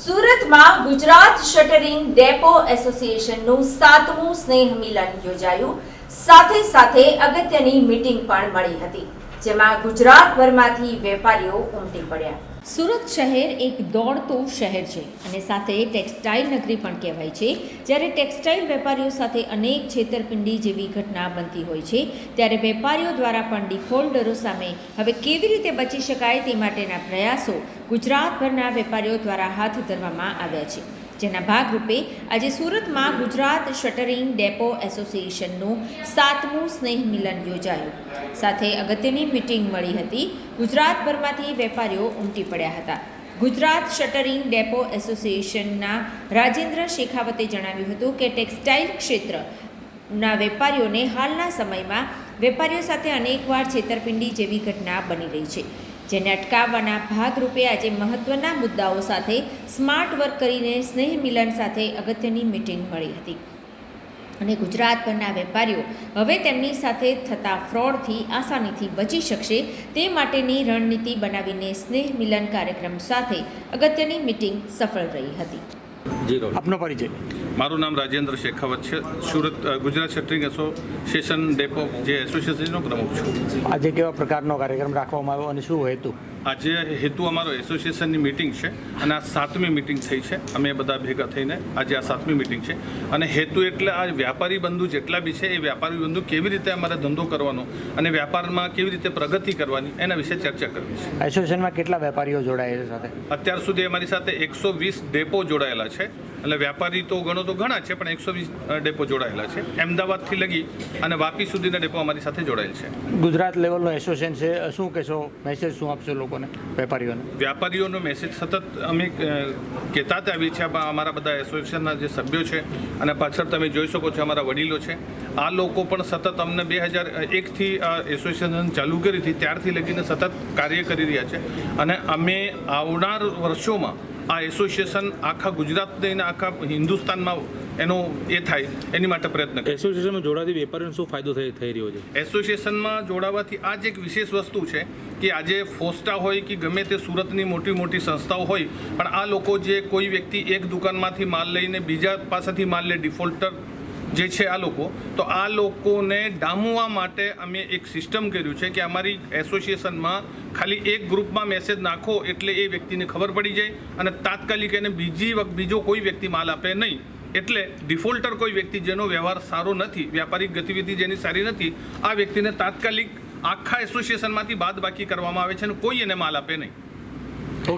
સુરતમાં ગુજરાત શટરિંગ ડેપો એસોસિએશનનું 7મું સ્નેહ મિલન યોજાયું. સાથે સાથે અગત્યની મીટિંગ પણ મળી હતી, જેમાં ગુજરાતભરમાંથી વેપારીઓ ઉમટી પડ્યા. સુરત શહેર એક દોડતું શહેર છે અને સાથે ટેક્સટાઇલ નગરી પણ કહેવાય છે. જ્યારે ટેક્સટાઇલ વેપારીઓ સાથે અનેક છેતરપિંડી જેવી ઘટના બનતી હોય છે, ત્યારે વેપારીઓ દ્વારા પણ ડિફોલ્ટરો સામે હવે કેવી રીતે બચી શકાય તે માટેના પ્રયાસો ગુજરાતભરના વેપારીઓ દ્વારા હાથ ધરવામાં આવ્યા છે. જેના ભાગરૂપે આજે સુરતમાં ગુજરાત શટરિંગ ડેપો એસોસિએશનનું 7મું સ્નેહ મિલન યોજાયું. સાથે અગત્યની મીટિંગ મળી હતી. ગુજરાતભરમાંથી વેપારીઓ ઉમટી પડ્યા હતા. ગુજરાત શટરિંગ ડેપો એસોસિએશનના રાજેન્દ્ર શેખાવતે જણાવ્યું હતું કે ટેક્સટાઇલ ક્ષેત્રના વેપારીઓને હાલના સમયમાં વેપારીઓ સાથે અનેકવાર છેતરપિંડી જેવી ઘટના બની રહી છે, જેને અટકાવવાના ભાગરૂપે આજે મહત્વના મુદ્દાઓ સાથે સ્માર્ટ વર્ક કરીને સ્નેહ મિલન સાથે અગત્યની મીટિંગ મળી હતી અને ગુજરાતભરના વેપારીઓ હવે તેમની સાથે થતા ફ્રોડથી આસાનીથી બચી શકશે તે માટેની રણનીતિ બનાવીને સ્નેહ મિલન કાર્યક્રમ સાથે અગત્યની મીટિંગ સફળ રહી હતી. આપનો પરિચય? મારું નામ રાજેન્દ્ર શેખાવત છે. સુરત ગુજરાત શટરિંગ એસોસિએશન ડેપો જે એસોસિએશનનો પ્રમુખ છું. આજે કેવા પ્રકારનો કાર્યક્રમ રાખવામાં આવ્યો અને શું હેતુ? આજે હેતુ અમારો એસોસિએશનની મિટિંગ છે અને આ 7મી મિટિંગ થઈ છે. અમે બધા ભેગા થઈને આજે આ 7મી મિટિંગ છે અને હેતુ એટલે આ વ્યાપારી બંધુ જેટલા બી છે એ વ્યાપારી બંધુ કેવી રીતે અમારે ધંધો કરવાનો અને વ્યાપારમાં કેવી રીતે પ્રગતિ કરવાની એના વિશે ચર્ચા કરવી છે. એસોસિએશનમાં કેટલા વેપારીઓ જોડાયા છે સાથે? અત્યાર સુધી અમારી સાથે 120 ડેપો જોડાયેલા છે. એટલે વ્યાપારી તો ગણો તો ઘણા છે, પણ 120 ડેપો જોડાયેલા છે. અમદાવાદથી લગી અને વાપી સુધીના ડેપો અમારી સાથે જોડાયેલ છે. ગુજરાત લેવલનો એસોસિએશન છે, શું કહેશો? મેસેજ શું આપશો લોકોને, વેપારીઓને? વ્યાપારીઓનો મેસેજ સતત અમે કહેતા જ આવીએ છીએ. અમારા બધા એસોસિએશનના જે સભ્યો છે અને પાછળ તમે જોઈ શકો છો અમારા વડીલો છે, આ લોકો પણ સતત અમને 2001થી આ એસોસિએશન ચાલુ કરી હતી ત્યારથી લગીને સતત કાર્ય કરી રહ્યા છે અને અમે આવનાર વર્ષોમાં આ એસોસિએશન આખા ગુજરાતને અને આખા હિન્દુસ્તાનમાં એનો એ થાય એની માટે પ્રયત્ન કરીએ. એસોસિએશનમાં જોડાવાથી વેપારીઓને શું ફાયદો થઈ રહ્યો છે? એસોસિએશનમાં જોડાવાથી આ જ એક વિશેષ વસ્તુ છે કે આજે ફોસ્ટા હોય કે ગમે તે સુરતની મોટી મોટી સંસ્થાઓ હોય, પણ આ લોકો જે કોઈ વ્યક્તિ એક દુકાનમાંથી માલ લઈને બીજા પાસેથી માલ લે, ડિફોલ્ટર જે છે આ લોકો, તો આ લોકોને ડામવા માટે અમે એક સિસ્ટમ કર્યું છે કે અમારી એસોસિએશનમાં ખાલી એક ગ્રુપમાં મેસેજ નાખો એટલે એ વ્યક્તિને ખબર પડી જાય અને તાત્કાલિક એને બીજો કોઈ વ્યક્તિ માલ આપે નહીં. એટલે ડિફોલ્ટર કોઈ વ્યક્તિ જેનો વ્યવહાર સારો નથી, વ્યાપારિક ગતિવિધિ જેની સારી નથી, આ વ્યક્તિને તાત્કાલિક આખા એસોસિએશનમાંથી બાદબાકી કરવામાં આવે છે અને કોઈ એને માલ આપે નહીં.